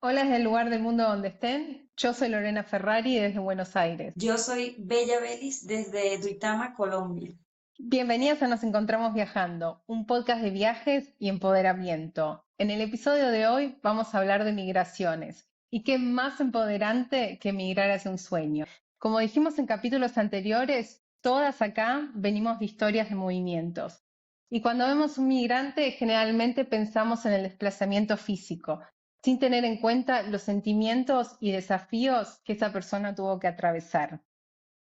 Hola desde el lugar del mundo donde estén. Yo soy Lorena Ferrari desde Buenos Aires. Yo soy Bella Belis desde Duitama, Colombia. Bienvenidos a Nos Encontramos Viajando, un podcast de viajes y empoderamiento. En el episodio de hoy vamos a hablar de migraciones. ¿Y qué más empoderante que migrar hacia un sueño? Como dijimos en capítulos anteriores, todas acá venimos de historias de movimientos. Y cuando vemos un migrante, generalmente pensamos en el desplazamiento físico, sin tener en cuenta los sentimientos y desafíos que esa persona tuvo que atravesar.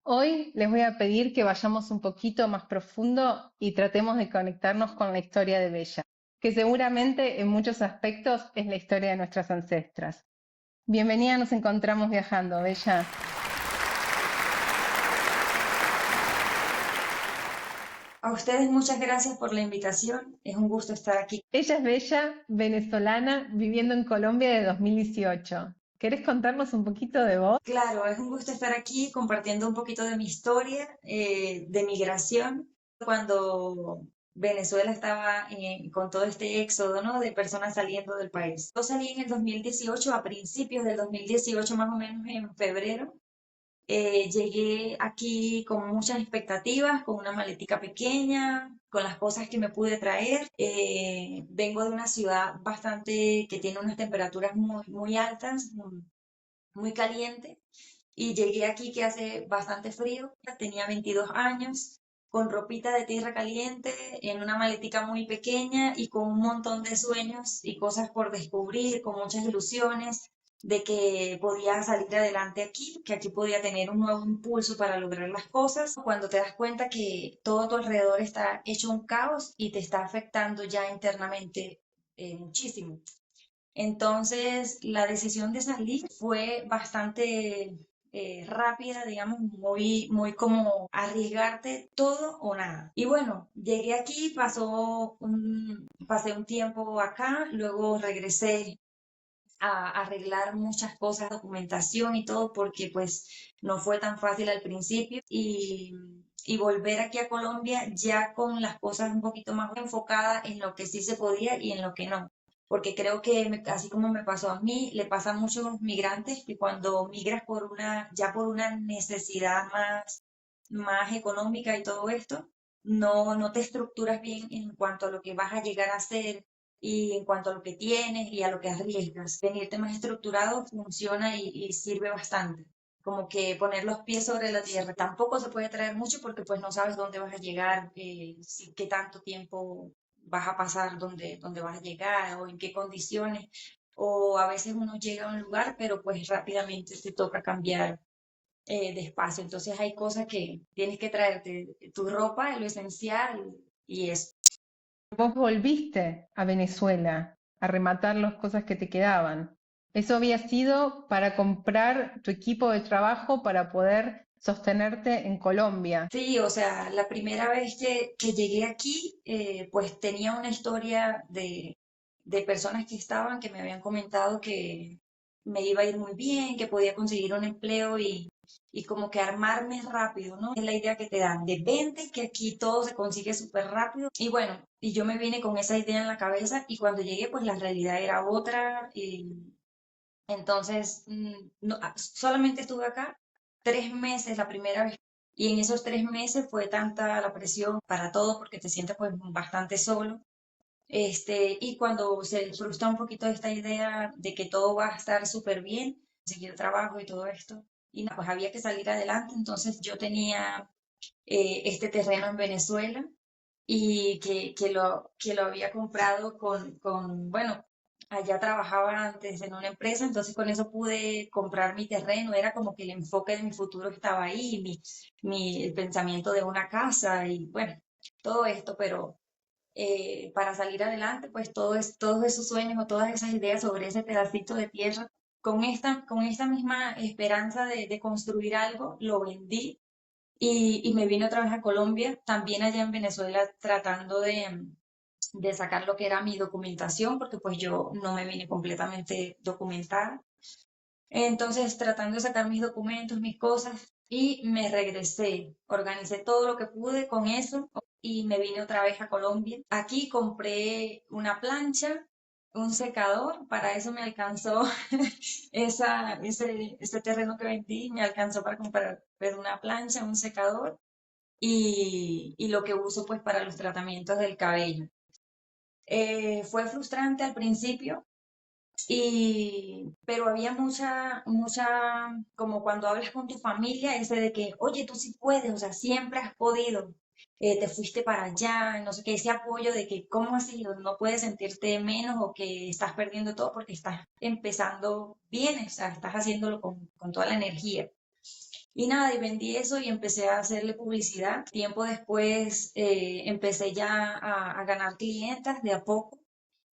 Hoy les voy a pedir que vayamos un poquito más profundo y tratemos de conectarnos con la historia de Bella, que seguramente en muchos aspectos es la historia de nuestras ancestras. Bienvenida, nos encontramos viajando, Bella. A ustedes muchas gracias por la invitación. Es un gusto estar aquí. Ella es Bella, venezolana, viviendo en Colombia de 2018. ¿Querés contarnos un poquito de vos? Claro, es un gusto estar aquí compartiendo un poquito de mi historia de migración. Cuando Venezuela estaba con todo este éxodo, ¿no? De personas saliendo del país. Yo salí en el 2018, a principios del 2018, más o menos en febrero. Llegué aquí con muchas expectativas, con una maletica pequeña, con las cosas que me pude traer. Vengo de una ciudad bastante que tiene unas temperaturas muy altas, muy caliente, y llegué aquí que hace bastante frío. Tenía 22 años, con ropita de tierra caliente, en una maletica muy pequeña y con un montón de sueños y cosas por descubrir, con muchas ilusiones de que podía salir adelante aquí, que aquí podía tener un nuevo impulso para lograr las cosas. Cuando te das cuenta que todo a tu alrededor está hecho un caos y te está afectando ya internamente muchísimo. Entonces, la decisión de salir fue bastante rápida, digamos, muy como arriesgarte todo o nada. Y bueno, llegué aquí, pasé un tiempo acá, luego regresé a arreglar muchas cosas, documentación y todo, porque pues no fue tan fácil al principio. Y volver aquí a Colombia ya con las cosas un poquito más enfocadas en lo que sí se podía y en lo que no. Porque creo que así como me pasó a mí, le pasa a muchos migrantes que cuando migras ya por una necesidad más económica y todo esto, no te estructuras bien en cuanto a lo que vas a llegar a hacer y en cuanto a lo que tienes y a lo que arriesgas. Venirte más estructurado funciona y sirve bastante. Como que poner los pies sobre la tierra. Tampoco se puede traer mucho porque pues no sabes dónde vas a llegar, qué tanto tiempo vas a pasar donde vas a llegar o en qué condiciones. O a veces uno llega a un lugar, pero pues rápidamente te toca cambiar de espacio. Entonces hay cosas que tienes que traerte, tu ropa, lo esencial y eso. Vos volviste a Venezuela a rematar las cosas que te quedaban. Eso había sido para comprar tu equipo de trabajo para poder sostenerte en Colombia. Sí, o sea, la primera vez que llegué aquí, pues tenía una historia de personas que me habían comentado que me iba a ir muy bien, que podía conseguir un empleo y como que armarme rápido, ¿no? Es la idea que te dan de vente, que aquí todo se consigue súper rápido. Y bueno, y yo me vine con esa idea en la cabeza y cuando llegué, pues la realidad era otra. Entonces, solamente estuve acá 3 meses la primera vez y en esos 3 meses fue tanta la presión para todo porque te sientes pues bastante solo. Y cuando se frustra un poquito esta idea de que todo va a estar súper bien, seguir trabajo y todo esto, y nada, pues había que salir adelante. Entonces yo tenía este terreno en Venezuela y que lo había comprado bueno, allá trabajaba antes en una empresa, entonces con eso pude comprar mi terreno, era como que el enfoque de mi futuro estaba ahí, el pensamiento de una casa y bueno, todo esto, pero para salir adelante, pues todos esos sueños o todas esas ideas sobre ese pedacito de tierra, con esta misma esperanza de construir algo, lo vendí y me vine otra vez a Colombia, también allá en Venezuela tratando de sacar lo que era mi documentación, porque pues yo no me vine completamente documentada. Entonces tratando de sacar mis documentos, mis cosas, y me regresé, organicé todo lo que pude con eso y me vine otra vez a Colombia. Aquí compré una plancha un secador, para eso me alcanzó ese terreno que vendí, me alcanzó para comprar pues, una plancha, un secador y lo que uso pues para los tratamientos del cabello. Fue frustrante al principio, pero había como cuando hablas con tu familia, ese de que, oye, tú sí puedes, o sea, siempre has podido, te fuiste para allá, no sé qué, ese apoyo de que, ¿cómo así? No puedes sentirte menos o que estás perdiendo todo porque estás empezando bien, o sea, estás haciéndolo con toda la energía. Y nada, y vendí eso y empecé a hacerle publicidad. Tiempo después empecé ya a ganar clientas de a poco.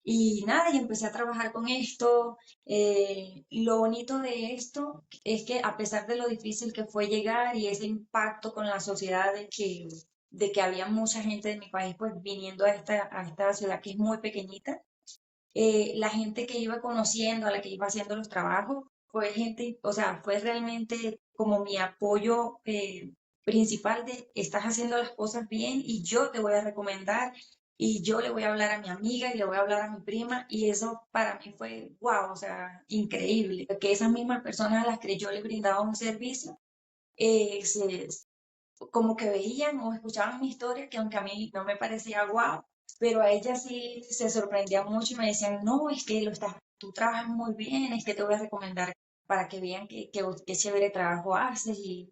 Y nada, y empecé a trabajar con esto. Lo bonito de esto es que a pesar de lo difícil que fue llegar y ese impacto con la sociedad de que había mucha gente de mi país pues viniendo a esta ciudad que es muy pequeñita, la gente que iba conociendo, a la que iba haciendo los trabajos, fue gente, o sea, fue realmente como mi apoyo principal de estás haciendo las cosas bien y yo te voy a recomendar y yo le voy a hablar a mi amiga y le voy a hablar a mi prima y eso para mí fue wow, o sea, increíble, que esas mismas personas a las que yo le brindaba un servicio, como que veían o escuchaban mi historia, que aunque a mí no me parecía guau, pero a ellas sí se sorprendía mucho y me decían, no, es que tú trabajas muy bien, es que te voy a recomendar para que vean qué chévere trabajo haces y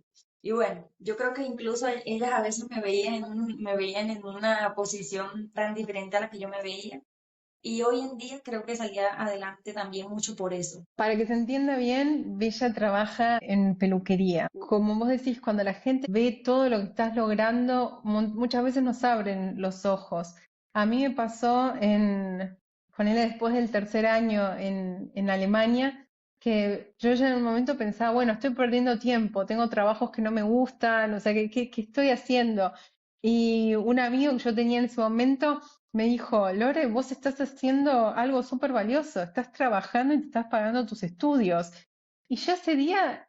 bueno, yo creo que incluso ellas a veces me veían en una posición tan diferente a la que yo me veía y hoy en día creo que salía adelante también mucho por eso. Para que se entienda bien, Bella trabaja en peluquería. Como vos decís, cuando la gente ve todo lo que estás logrando, muchas veces nos abren los ojos. A mí me pasó ponele después del tercer año en Alemania, que yo ya en un momento pensaba, bueno, estoy perdiendo tiempo, tengo trabajos que no me gustan, o sea, ¿qué estoy haciendo? Y un amigo que yo tenía en ese momento me dijo, Lore, vos estás haciendo algo súper valioso, estás trabajando y te estás pagando tus estudios. Y yo ese día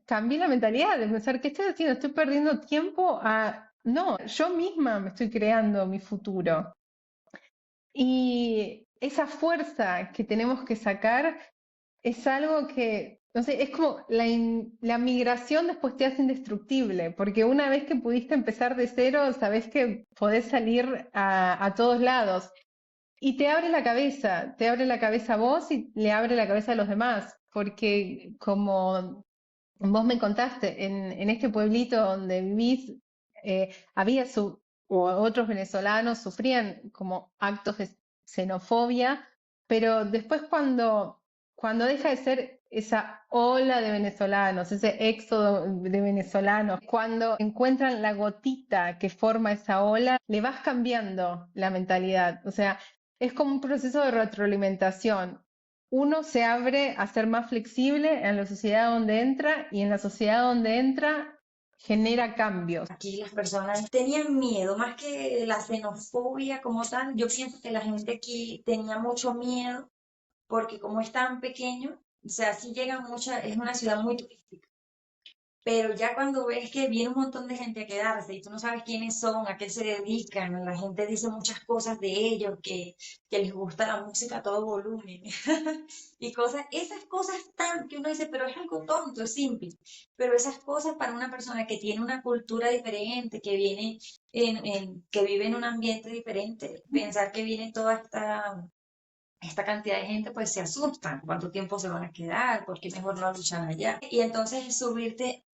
cambié la mentalidad de pensar, ¿qué estoy haciendo? Estoy perdiendo tiempo No, yo misma me estoy creando mi futuro. Y esa fuerza que tenemos que sacar es algo que, no sé, es como la migración después te hace indestructible, porque una vez que pudiste empezar de cero, sabes que podés salir a todos lados. Y te abre la cabeza a vos y le abre la cabeza a los demás, porque como vos me contaste, en este pueblito donde vivís, había o otros venezolanos sufrían como actos de xenofobia, pero después cuando deja de ser esa ola de venezolanos, ese éxodo de venezolanos, cuando encuentran la gotita que forma esa ola, le vas cambiando la mentalidad. O sea, es como un proceso de retroalimentación. Uno se abre a ser más flexible en la sociedad donde entra y en la sociedad donde entra genera cambios. Aquí las personas tenían miedo, más que la xenofobia como tal, yo pienso que la gente aquí tenía mucho miedo porque como es tan pequeño, o sea, sí llegan muchas, es una ciudad muy turística, pero ya cuando ves que viene un montón de gente a quedarse y tú no sabes quiénes son, a qué se dedican, la gente dice muchas cosas de ellos, que les gusta la música a todo volumen y cosas, esas cosas tan que uno dice, pero es algo tonto, es simple, pero esas cosas para una persona que tiene una cultura diferente, que viene que vive en un ambiente diferente, pensar que viene toda esta cantidad de gente pues se asustan, cuánto tiempo se van a quedar, por qué mejor no luchan allá. Y entonces subirte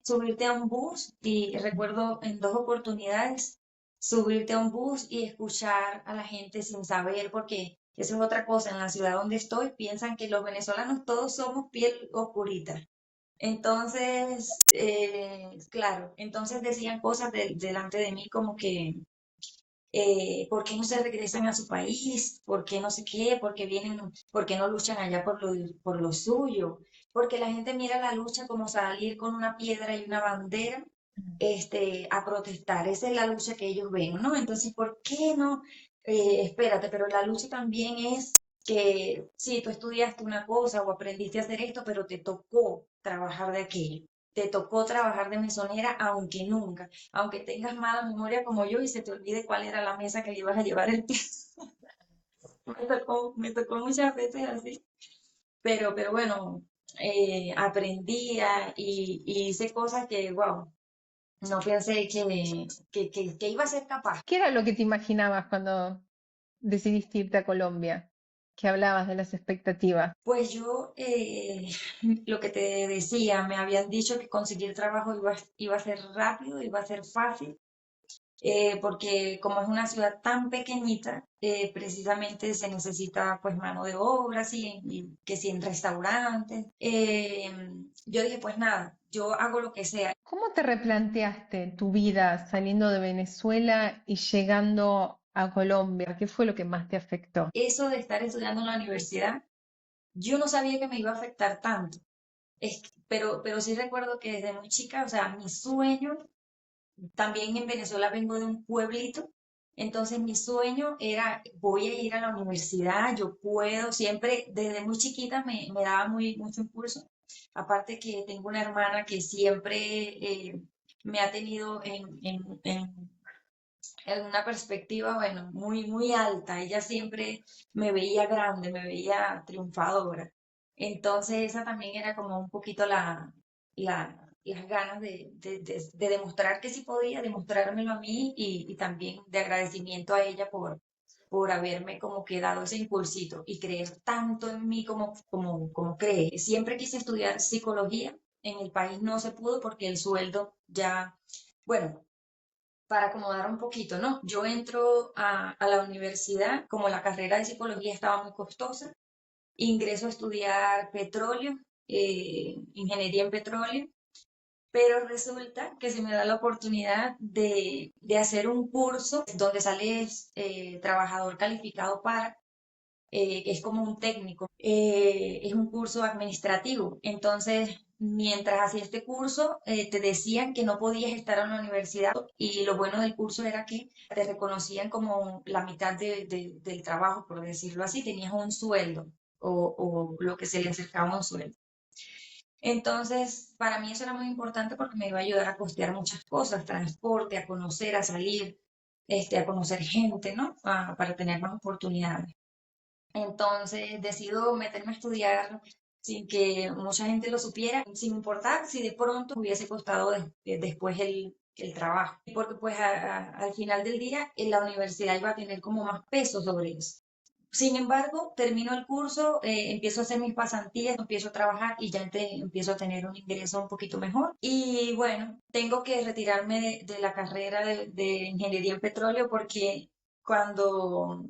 a un bus, y recuerdo en dos oportunidades, subirte a un bus y escuchar a la gente sin saber, porque eso es otra cosa, en la ciudad donde estoy piensan que los venezolanos todos somos piel oscurita. Entonces, claro, entonces decían cosas delante de mí como que ¿por qué no se regresan a su país? ¿Por qué no sé qué? ¿Por qué vienen, por qué no luchan allá por lo suyo? Porque la gente mira la lucha como salir con una piedra y una bandera, a protestar. Esa es la lucha que ellos ven, ¿no? Entonces, ¿por qué no? Espérate, pero la lucha también es que sí, tú estudiaste una cosa o aprendiste a hacer esto, pero te tocó trabajar de aquello. Te tocó trabajar de mesonera, aunque tengas mala memoria como yo y se te olvide cuál era la mesa que le ibas a llevar el pie. Me tocó muchas veces así, pero bueno, aprendía y hice cosas que, wow, no pensé que iba a ser capaz. ¿Qué era lo que te imaginabas cuando decidiste irte a Colombia? Que hablabas de las expectativas. Pues yo, lo que te decía, me habían dicho que conseguir trabajo iba a ser rápido, iba a ser fácil, porque como es una ciudad tan pequeñita, precisamente se necesita pues mano de obra, sí, y que si en restaurantes. Yo dije, pues nada, yo hago lo que sea. ¿Cómo te replanteaste tu vida saliendo de Venezuela y llegando a Colombia? ¿Qué fue lo que más te afectó? Eso de estar estudiando en la universidad, yo no sabía que me iba a afectar tanto. Pero sí recuerdo que desde muy chica, o sea, mi sueño, también en Venezuela vengo de un pueblito, entonces mi sueño era, voy a ir a la universidad, yo puedo, siempre desde muy chiquita me daba mucho impulso, aparte que tengo una hermana que siempre me ha tenido en una perspectiva, bueno, muy alta, ella siempre me veía grande, me veía triunfadora, entonces esa también era como un poquito las ganas de demostrar que sí podía, demostrármelo a mí y también de agradecimiento a ella por haberme como que dado ese impulsito y creer tanto en mí como cree. Siempre quise estudiar psicología, en el país no se pudo porque el sueldo ya, bueno, para acomodar un poquito, ¿no? Yo entro a la universidad, como la carrera de psicología estaba muy costosa, ingreso a estudiar petróleo, ingeniería en petróleo, pero resulta que se me da la oportunidad de hacer un curso donde sales trabajador calificado para, que es como un técnico, es un curso administrativo. Entonces, mientras hacía este curso, te decían que no podías estar en la universidad y lo bueno del curso era que te reconocían como la mitad del trabajo, por decirlo así, tenías un sueldo o lo que se le acercaba a un sueldo. Entonces, para mí eso era muy importante porque me iba a ayudar a costear muchas cosas, transporte, a conocer, a salir, a conocer gente, ¿no? Para tener más oportunidades. Entonces decido meterme a estudiar sin que mucha gente lo supiera, sin importar si de pronto hubiese costado después el trabajo. Porque pues al final del día en la universidad iba a tener como más peso sobre eso. Sin embargo, termino el curso, empiezo a hacer mis pasantías, empiezo a trabajar y ya empiezo a tener un ingreso un poquito mejor. Y bueno, tengo que retirarme de la carrera de ingeniería en petróleo porque cuando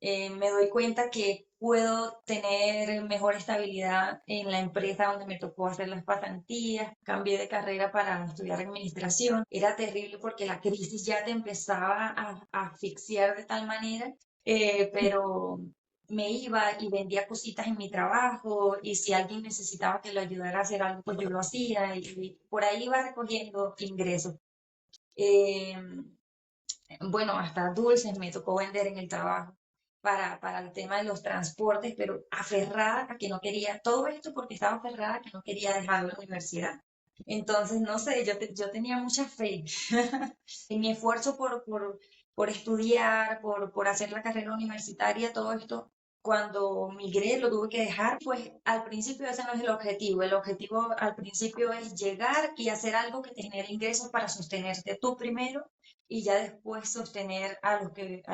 me doy cuenta que puedo tener mejor estabilidad en la empresa donde me tocó hacer las pasantías. Cambié de carrera para estudiar administración. Era terrible porque la crisis ya te empezaba a asfixiar de tal manera, pero me iba y vendía cositas en mi trabajo y si alguien necesitaba que lo ayudara a hacer algo, pues yo lo hacía y por ahí iba recogiendo ingresos. Eh, bueno, hasta dulces me tocó vender en el trabajo para el tema de los transportes, pero aferrada a que no quería, todo esto porque estaba aferrada a que no quería dejar la universidad. Entonces, no sé, yo tenía mucha fe en mi esfuerzo por estudiar, por hacer la carrera universitaria, todo esto. Cuando migré, lo tuve que dejar, pues al principio ese no es el objetivo. El objetivo al principio es llegar y hacer algo que te genere ingresos para sostenerte tú primero y ya después sostener a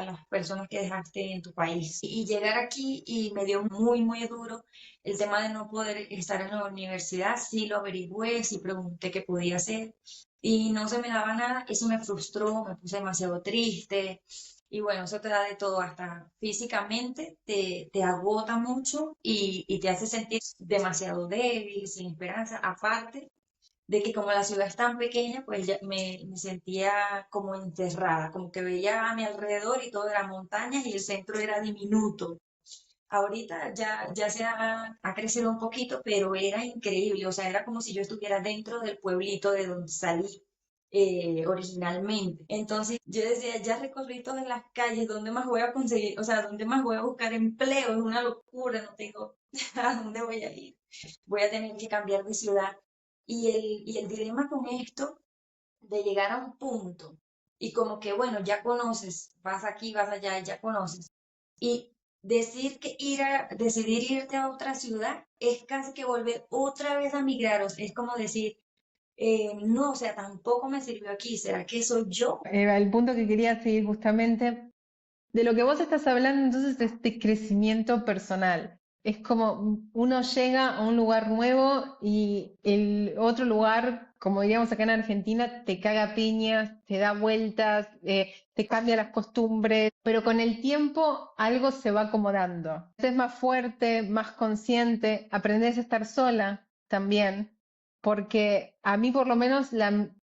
las personas que dejaste en tu país. Y llegar aquí y me dio muy duro el tema de no poder estar en la universidad. Sí lo averigüé, sí pregunté qué podía hacer y no se me daba nada. Eso me frustró, me puse demasiado triste. Y bueno, eso te da de todo, hasta físicamente te agota mucho y te hace sentir demasiado débil, sin esperanza. Aparte, de que como la ciudad es tan pequeña, pues ya me sentía como enterrada, como que veía a mi alrededor y todo era montañas y el centro era diminuto. Ahorita ya ha crecido un poquito, pero era increíble, o sea, era como si yo estuviera dentro del pueblito de donde salí originalmente. Entonces yo decía, ya recorrí todas las calles, ¿dónde más voy a conseguir? O sea, ¿dónde más voy a buscar empleo? Es una locura, no tengo a dónde voy a ir. Voy a tener que cambiar de ciudad. Y el dilema con esto, de llegar a un punto y como que, bueno, ya conoces, vas aquí, vas allá, ya conoces. Y decidir irte a otra ciudad es casi que volver otra vez a migrar. O sea, es como decir, no, o sea, tampoco me sirvió aquí. ¿Será que soy yo? El punto que quería seguir justamente de lo que vos estás hablando, entonces, de este crecimiento personal. Es como uno llega a un lugar nuevo y el otro lugar, como diríamos acá en Argentina, te caga a piñas, te da vueltas, te cambia las costumbres, pero con el tiempo algo se va acomodando. Es más fuerte, más consciente, aprendes a estar sola también, porque a mí por lo menos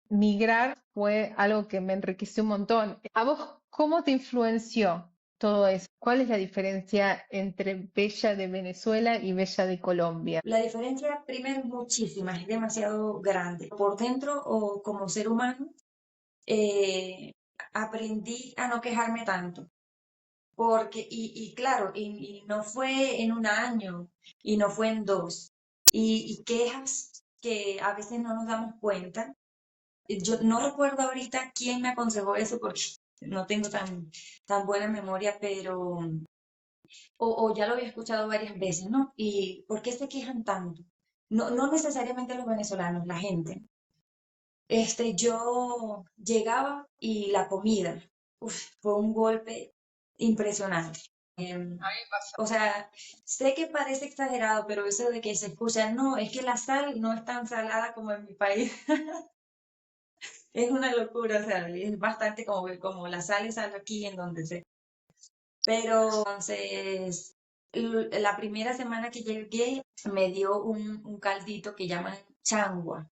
migrar fue algo que me enriqueció un montón. ¿A vos cómo te influenció todo eso? ¿Cuál es la diferencia entre Bella de Venezuela y Bella de Colombia? La diferencia, primero, es muchísima, es demasiado grande. Por dentro o como ser humano, eh, aprendí a no quejarme tanto. Porque, y claro, y no fue en un año, y no fue en dos. Y quejas que a veces no nos damos cuenta. Yo no recuerdo ahorita quién me aconsejó eso porque no tengo tan buena memoria, pero, o ya lo había escuchado varias veces, ¿no? ¿Y por qué se quejan tanto? No, no necesariamente los venezolanos, la gente. Yo llegaba y la comida, fue un golpe impresionante. Em, o sea, sé que parece exagerado, pero eso de que se escucha, no, es que la sal no es tan salada como en mi país, es una locura, o sea, es bastante como la sal es sal aquí en donde sea. Pero entonces, la primera semana que llegué, me dio un caldito que llaman changua.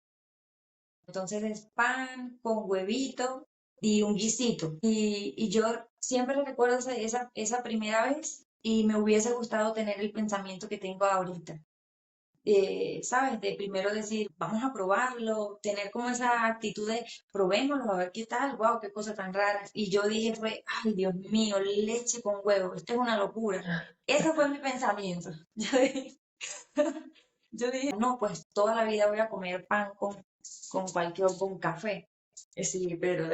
Entonces es pan con huevito y un guisito. Y yo siempre recuerdo esa primera vez y me hubiese gustado tener el pensamiento que tengo ahorita. ¿Sabes? De primero decir, vamos a probarlo, tener como esa actitud de probémoslo, a ver qué tal, wow, qué cosa tan rara. Y yo dije, fue, ay, Dios mío, leche con huevo, esto es una locura. Ese fue mi pensamiento. Yo dije, no, pues toda la vida voy a comer pan con café. Sí, pero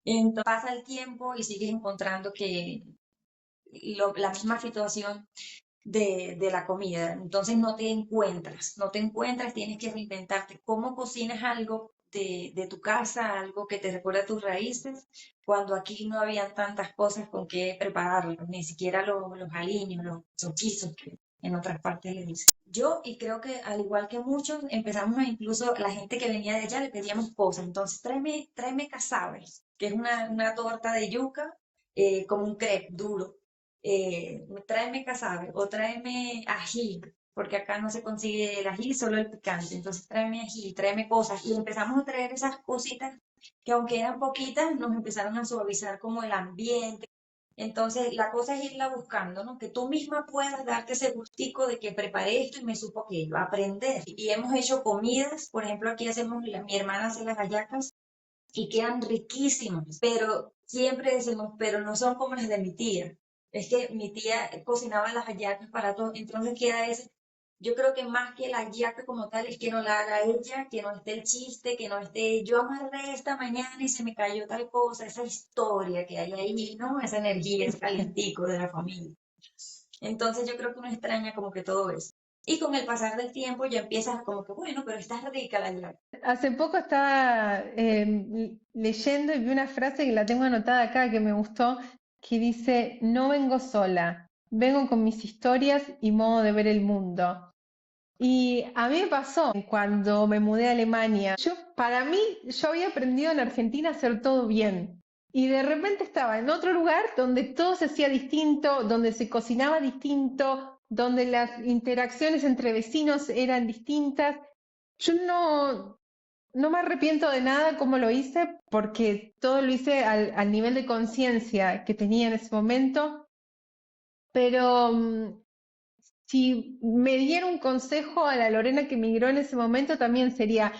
entonces pasa el tiempo y sigues encontrando que la misma situación de la comida. Entonces no te encuentras, tienes que reinventarte. ¿Cómo cocinas algo de tu casa, algo que te recuerda a tus raíces, cuando aquí no habían tantas cosas con que prepararlo, ni siquiera los aliños, los guisos que en otras partes le dicen? Yo, y creo que al igual que muchos, empezamos incluso la gente que venía de allá le pedíamos cosas. Entonces, tráeme casabe, que es una torta de yuca, como un crepe duro. Tráeme casabe o tráeme ají, porque acá no se consigue el ají, solo el picante. Entonces tráeme ají, tráeme cosas. Y empezamos a traer esas cositas que aunque eran poquitas, nos empezaron a suavizar como el ambiente. Entonces la cosa es irla buscando, ¿no? Que tú misma puedas darte ese gustico de que preparé esto y me supo aquello, aprender. Y hemos hecho comidas, por ejemplo, aquí hacemos, mi hermana hace las hallacas y quedan riquísimos, pero siempre decimos, pero no son como las de mi tía. Es que mi tía cocinaba las hallacas para todos, entonces queda ese. Yo creo que más que la hallaca como tal es que no la haga ella, que no esté el chiste, que no esté yo amarré esta mañana y se me cayó tal cosa, esa historia que hay ahí, ¿no? Esa energía, ese calentico de la familia. Entonces yo creo que uno extraña como que todo eso. Y con el pasar del tiempo ya empiezas como que, bueno, pero está rica la hallaca. Hace poco estaba leyendo y vi una frase que la tengo anotada acá que me gustó, que dice, no vengo sola, vengo con mis historias y modo de ver el mundo. Y a mí me pasó cuando me mudé a Alemania. Para mí, yo había aprendido en Argentina a hacer todo bien. Y de repente estaba en otro lugar donde todo se hacía distinto, donde se cocinaba distinto, donde las interacciones entre vecinos eran distintas. Yo no me arrepiento de nada como lo hice, porque todo lo hice al nivel de conciencia que tenía en ese momento. Pero si me diera un consejo a la Lorena que migró en ese momento, también sería,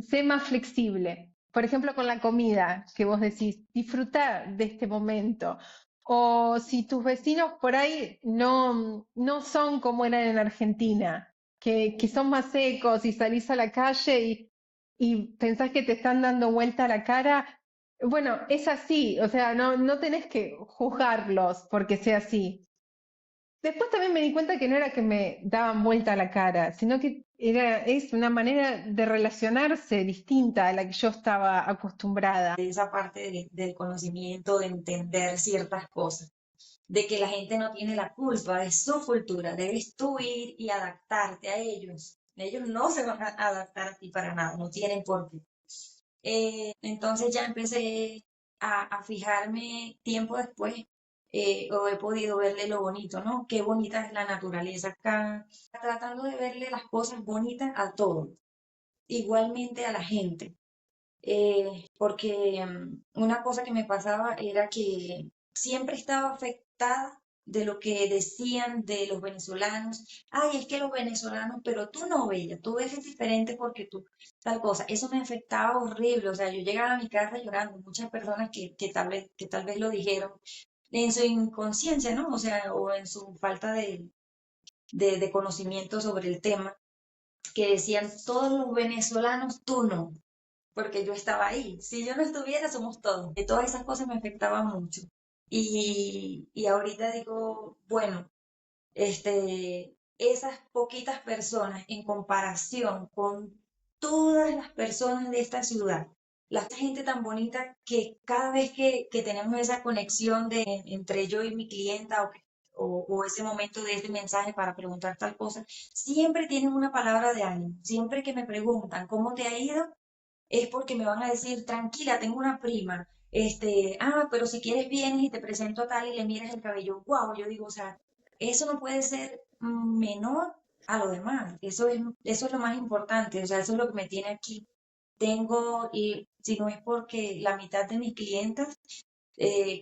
sé más flexible. Por ejemplo, con la comida, que vos decís, disfruta de este momento. O si tus vecinos por ahí no son como eran en Argentina, que son más secos y salís a la calle y pensás que te están dando vuelta a la cara, Bueno, es así, o sea, no tenés que juzgarlos porque sea así. Después también me di cuenta que no era que me daban vuelta a la cara, sino que es una manera de relacionarse distinta a la que yo estaba acostumbrada. De esa parte del conocimiento, de entender ciertas cosas, de que la gente no tiene la culpa, es su cultura, debes tú ir y adaptarte a ellos. Ellos no se van a adaptar a ti para nada, no tienen por qué. Entonces ya empecé a fijarme tiempo después, o he podido verle lo bonito, ¿no? Qué bonita es la naturaleza acá, tratando de verle las cosas bonitas a todo, igualmente a la gente. Porque una cosa que me pasaba era que siempre estaba afectada de lo que decían de los venezolanos. Ay, es que los venezolanos, pero tú no, Bella, tú ves es diferente porque tú, tal cosa. Eso me afectaba horrible. O sea, yo llegaba a mi casa llorando. Muchas personas que tal vez lo dijeron en su inconsciencia, ¿no? O sea, o en su falta de conocimiento sobre el tema, que decían, todos los venezolanos, tú no porque yo estaba ahí. Si yo no estuviera, somos todos. Y todas esas cosas me afectaban mucho. Y ahorita digo, bueno, esas poquitas personas en comparación con todas las personas de esta ciudad, la gente tan bonita que cada vez que tenemos esa conexión de entre yo y mi clienta o ese momento de ese mensaje para preguntar tal cosa, siempre tienen una palabra de ánimo. Siempre que me preguntan cómo te ha ido, es porque me van a decir, tranquila, tengo una prima, pero si quieres vienes y te presento a tal y le miras el cabello, wow, yo digo, o sea, eso no puede ser menor a lo demás, eso es lo más importante, o sea, eso es lo que me tiene aquí. Tengo, y si no es porque la mitad de mis clientas,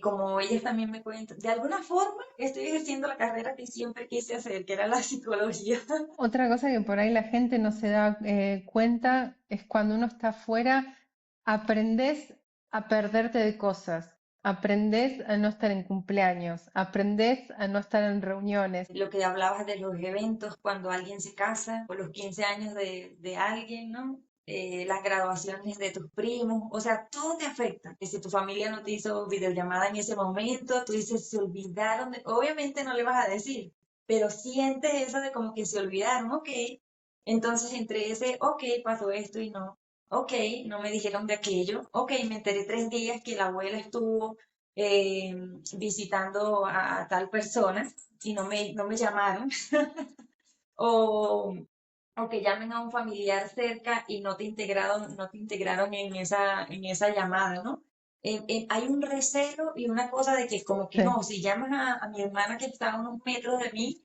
como ellas también me cuentan, de alguna forma estoy ejerciendo la carrera que siempre quise hacer, que era la psicología. Otra cosa que por ahí la gente no se da cuenta es cuando uno está afuera, aprendés a perderte de cosas, aprendés a no estar en cumpleaños, aprendés a no estar en reuniones. Lo que hablabas de los eventos, cuando alguien se casa, o los 15 años de alguien, ¿no? Las graduaciones de tus primos, o sea, todo te afecta. Que si tu familia no te hizo videollamada en ese momento, tú dices, se olvidaron obviamente no le vas a decir, pero sientes eso de como que se olvidaron, ok. Entonces, entre ese, ok, pasó esto y no, ok, no me dijeron de aquello, ok, me enteré 3 días que la abuela estuvo eh, visitando a tal persona y no me llamaron, o, o que llamen a un familiar cerca y no te integraron en esa llamada, ¿no? Hay un recelo y una cosa de que como que Sí. no, si llamas a mi hermana que está a unos metros de mí,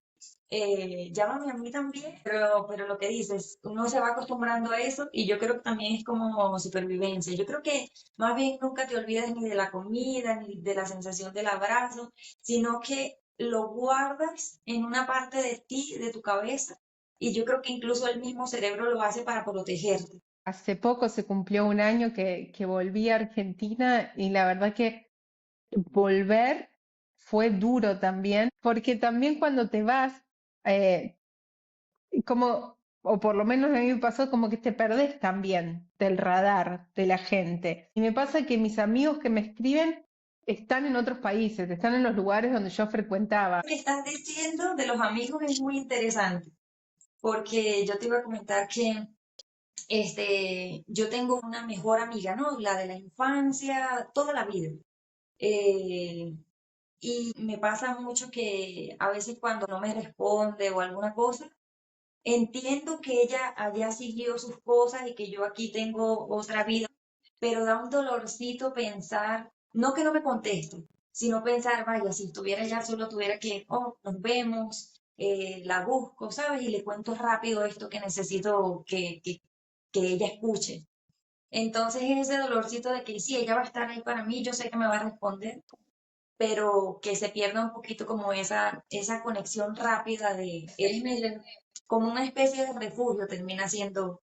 llámame a mí también, pero lo que dices, uno se va acostumbrando a eso y yo creo que también es como supervivencia. Yo creo que más bien nunca te olvides ni de la comida, ni de la sensación del abrazo, sino que lo guardas en una parte de ti, de tu cabeza, y yo creo que incluso el mismo cerebro lo hace para protegerte. Hace poco se cumplió un año que volví a Argentina y la verdad que volver fue duro también, porque también cuando te vas, eh, como, o por lo menos a mí me pasó, como que te perdés también del radar de la gente. Y me pasa que mis amigos que me escriben están en otros países, están en los lugares donde yo frecuentaba. Lo que estás diciendo de los amigos es muy interesante, porque yo te iba a comentar que yo tengo una mejor amiga, ¿no? La de la infancia, toda la vida. Eh, y me pasa mucho que a veces cuando no me responde o alguna cosa, entiendo que ella allá siguió sus cosas y que yo aquí tengo otra vida, pero da un dolorcito pensar, no que no me conteste, sino pensar, vaya, si estuviera allá solo tuviera que, oh, nos vemos, la busco, ¿sabes? Y le cuento rápido esto que necesito que ella escuche. Entonces ese dolorcito de que sí, ella va a estar ahí para mí, yo sé que me va a responder, pero que se pierda un poquito como esa conexión rápida de eres como una especie de refugio termina siendo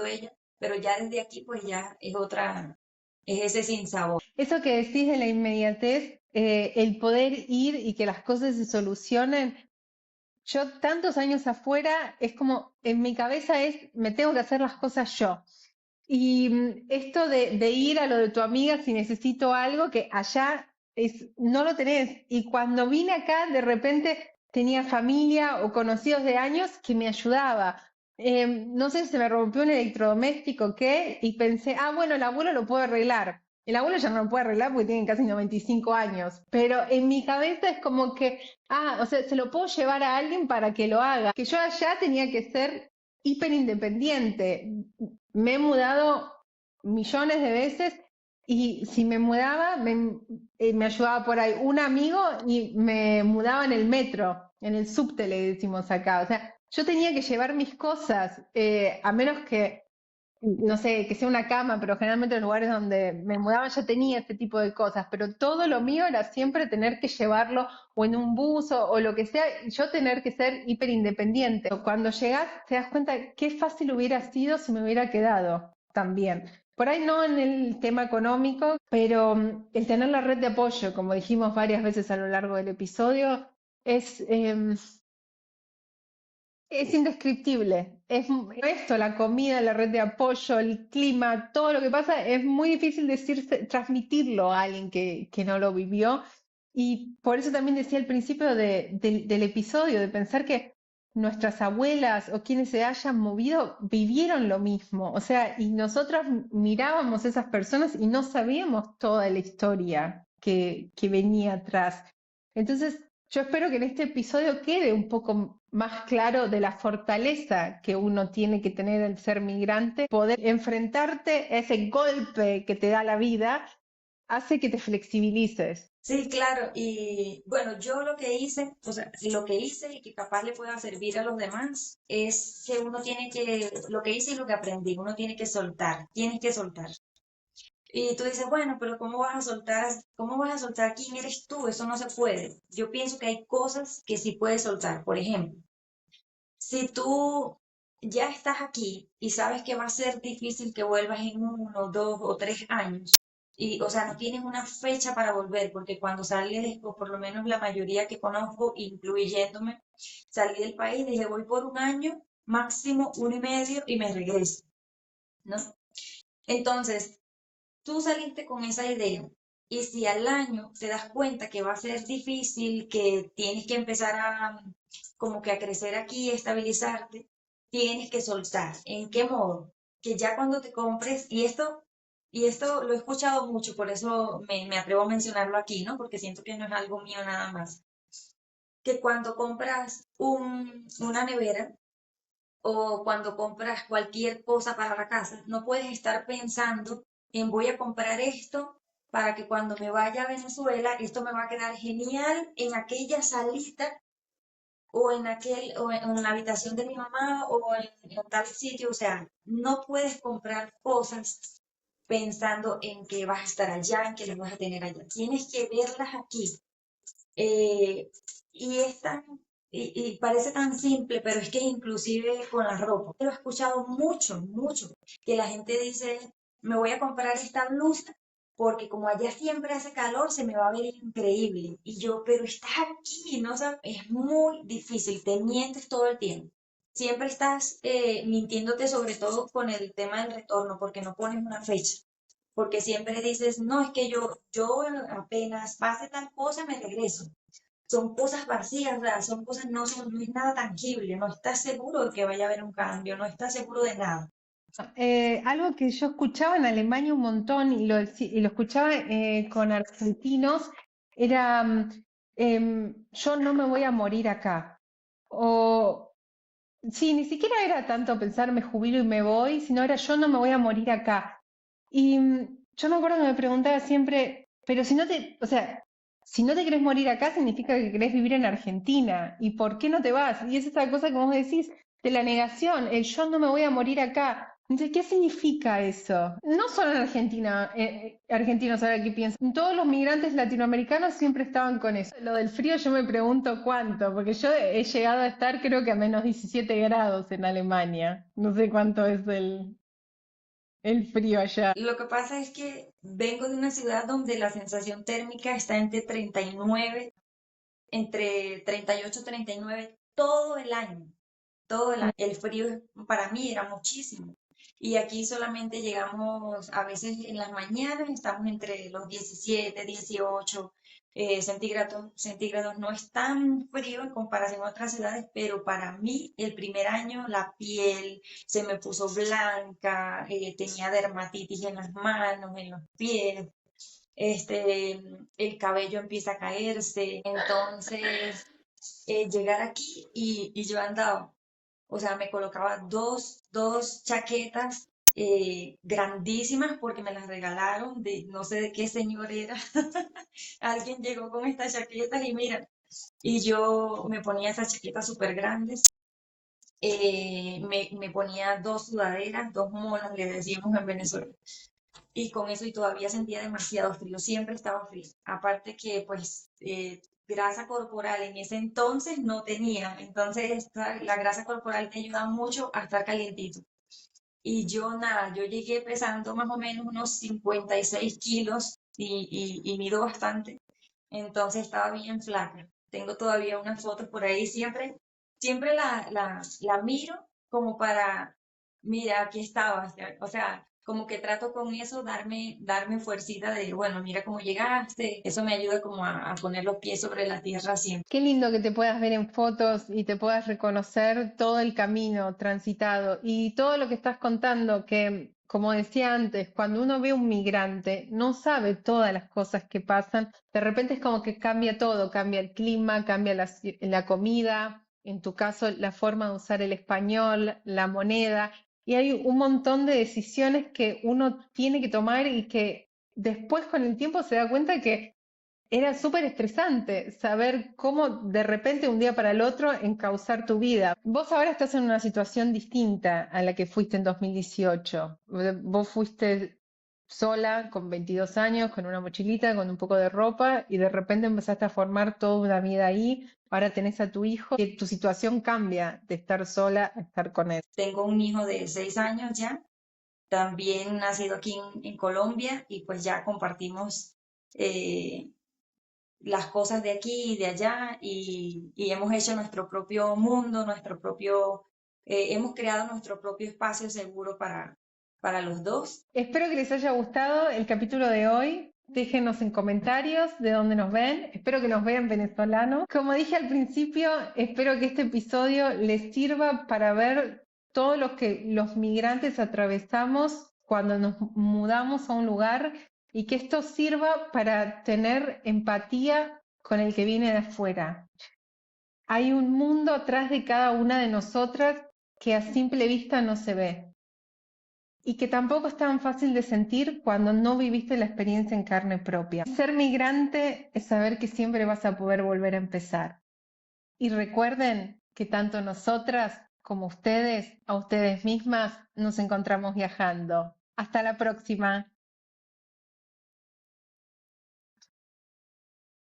ella, pero ya desde aquí pues ya es otra, es ese sinsabor. Eso que decís de la inmediatez, el poder ir y que las cosas se solucionen. Yo tantos años afuera, es como, en mi cabeza es, me tengo que hacer las cosas yo. Y esto de ir a lo de tu amiga si necesito algo que allá no lo tenés. Y cuando vine acá, de repente tenía familia o conocidos de años que me ayudaba. No sé, se me rompió un electrodoméstico, ¿qué? Y pensé, bueno, el abuelo lo puede arreglar. El abuelo ya no lo puede arreglar porque tiene casi 95 años. Pero en mi cabeza es como que, o sea, se lo puedo llevar a alguien para que lo haga. Que yo allá tenía que ser hiper independiente. Me he mudado millones de veces y si me mudaba, me ayudaba por ahí un amigo y me mudaba en el metro, en el subte le decimos acá. O sea, yo tenía que llevar mis cosas, a menos que, no sé, que sea una cama, pero generalmente los lugares donde me mudaba ya tenía este tipo de cosas, pero todo lo mío era siempre tener que llevarlo o en un bus o lo que sea, y yo tener que ser hiper independiente. Cuando llegas te das cuenta qué fácil hubiera sido si me hubiera quedado también. Por ahí no en el tema económico, pero el tener la red de apoyo, como dijimos varias veces a lo largo del episodio, es, es indescriptible. Esto, la comida, la red de apoyo, el clima, todo lo que pasa, es muy difícil transmitirlo a alguien que no lo vivió. Y por eso también decía al principio del episodio, de pensar que nuestras abuelas o quienes se hayan movido vivieron lo mismo. O sea, y nosotras mirábamos a esas personas y no sabíamos toda la historia que venía atrás. Entonces, yo espero que en este episodio quede un poco más claro de la fortaleza que uno tiene que tener al ser migrante, poder enfrentarte a ese golpe que te da la vida, hace que te flexibilices. Sí, claro. Y bueno, yo lo que hice, o sea, lo que hice y que capaz le pueda servir a los demás es que uno tiene que, lo que hice y lo que aprendí, uno tiene que soltar, tienes que soltar. Y tú dices, bueno, pero ¿cómo vas a soltar, cómo vas a soltar quién eres tú? Eso no se puede. Yo pienso que hay cosas que sí puedes soltar. Por ejemplo, si tú ya estás aquí y sabes que va a ser difícil que vuelvas en 1, 2 o 3 años, y, o sea, no tienes una fecha para volver, porque cuando sales, o por lo menos la mayoría que conozco, incluyéndome, salí del país, dije, voy por un año, máximo 1 y medio, y me regreso, ¿no? Entonces, tú saliste con esa idea. Y si al año te das cuenta que va a ser difícil, que tienes que empezar a como que a crecer aquí, estabilizarte, tienes que soltar. ¿En qué modo? Que ya cuando te compres, y esto lo he escuchado mucho, por eso me atrevo a mencionarlo aquí, ¿no? Porque siento que no es algo mío nada más. Que cuando compras una nevera, o cuando compras cualquier cosa para la casa, no puedes estar pensando en voy a comprar esto para que cuando me vaya a Venezuela, esto me va a quedar genial en aquella salita o en la habitación de mi mamá o en tal sitio. O sea, no puedes comprar cosas pensando en que vas a estar allá, en que las vas a tener allá. Tienes que verlas aquí. Eh, y es tan, y parece tan simple, pero es que inclusive con la ropa, lo he escuchado mucho, mucho, que la gente dice, me voy a comprar esta blusa porque como allá siempre hace calor, se me va a ver increíble. Y yo, pero estás aquí, ¿no? sabes es muy difícil, te mientes todo el tiempo. Siempre estás mintiéndote sobre todo con el tema del retorno, porque no pones una fecha, porque siempre dices, no, es que yo apenas pase tal cosa me regreso. Son cosas vacías, ¿verdad? Son cosas, no es nada tangible, no estás seguro de que vaya a haber un cambio, no estás seguro de nada. Algo que yo escuchaba en Alemania un montón y lo escuchaba con argentinos era yo no me voy a morir acá. O sí, ni siquiera era tanto pensar me jubilo y me voy, sino era yo no me voy a morir acá. Y yo me acuerdo que me preguntaba siempre, pero si no te, o sea, si no te querés morir acá, significa que querés vivir en Argentina. ¿Y por qué no te vas? Y es esa cosa que vos decís de la negación, el yo no me voy a morir acá. Entonces, ¿qué significa eso? No solo en Argentina, argentinos ahora que pienso, todos los migrantes latinoamericanos siempre estaban con eso. Lo del frío yo me pregunto cuánto, porque yo he llegado a estar creo que a menos 17 grados en Alemania. No sé cuánto es el frío allá. Lo que pasa es que vengo de una ciudad donde la sensación térmica está entre 39, entre 38 y 39 todo el año, todo el año. El frío para mí era muchísimo. Y aquí solamente llegamos a veces en las mañanas, estamos entre los 17, 18 centígrados. No es tan frío en comparación a otras ciudades, pero para mí el primer año la piel se me puso blanca, tenía dermatitis en las manos, en los pies, este, el cabello empieza a caerse. Entonces, llegar aquí y yo andaba, o sea, me colocaba dos chaquetas grandísimas porque me las regalaron de no sé de qué señor era. Alguien llegó con estas chaquetas y mira, y yo me ponía esas chaquetas súper grandes. Me ponía dos sudaderas, dos monos, le decíamos en Venezuela. Y con eso y todavía sentía demasiado frío, siempre estaba frío. Aparte que pues grasa corporal en ese entonces no tenía, entonces la grasa corporal te ayuda mucho a estar calientito. Y yo nada, yo llegué pesando más o menos unos 56 kilos y mido bastante, entonces estaba bien flaca. Tengo todavía unas fotos por ahí, siempre la miro como para, mira, aquí estaba, o sea, como que trato con eso darme fuercita de, bueno, mira cómo llegaste, eso me ayuda como a poner los pies sobre la tierra siempre. Qué lindo que te puedas ver en fotos y te puedas reconocer todo el camino transitado y todo lo que estás contando, que, como decía antes, cuando uno ve un migrante, no sabe todas las cosas que pasan. De repente es como que cambia todo, cambia el clima, cambia la comida, en tu caso, la forma de usar el español, la moneda, y hay un montón de decisiones que uno tiene que tomar y que después con el tiempo se da cuenta que era súper estresante saber cómo de repente un día para el otro encauzar tu vida. Vos ahora estás en una situación distinta a la que fuiste en 2018. Vos fuiste sola con 22 años, con una mochilita, con un poco de ropa y de repente empezaste a formar toda una vida ahí. Ahora tenés a tu hijo, que tu situación cambia de estar sola a estar con él. Tengo un hijo de 6 años ya, también nacido aquí en Colombia y pues ya compartimos eh, las cosas de aquí y de allá y hemos hecho nuestro propio mundo, hemos creado nuestro propio espacio seguro para los dos. Espero que les haya gustado el capítulo de hoy. Déjenos en comentarios de dónde nos ven. Espero que nos vean venezolanos. Como dije al principio, espero que este episodio les sirva para ver todo lo que los migrantes atravesamos cuando nos mudamos a un lugar y que esto sirva para tener empatía con el que viene de afuera. Hay un mundo atrás de cada una de nosotras que a simple vista no se ve y que tampoco es tan fácil de sentir cuando no viviste la experiencia en carne propia. Ser migrante es saber que siempre vas a poder volver a empezar. Y recuerden que tanto nosotras como ustedes, a ustedes mismas, nos encontramos viajando. Hasta la próxima.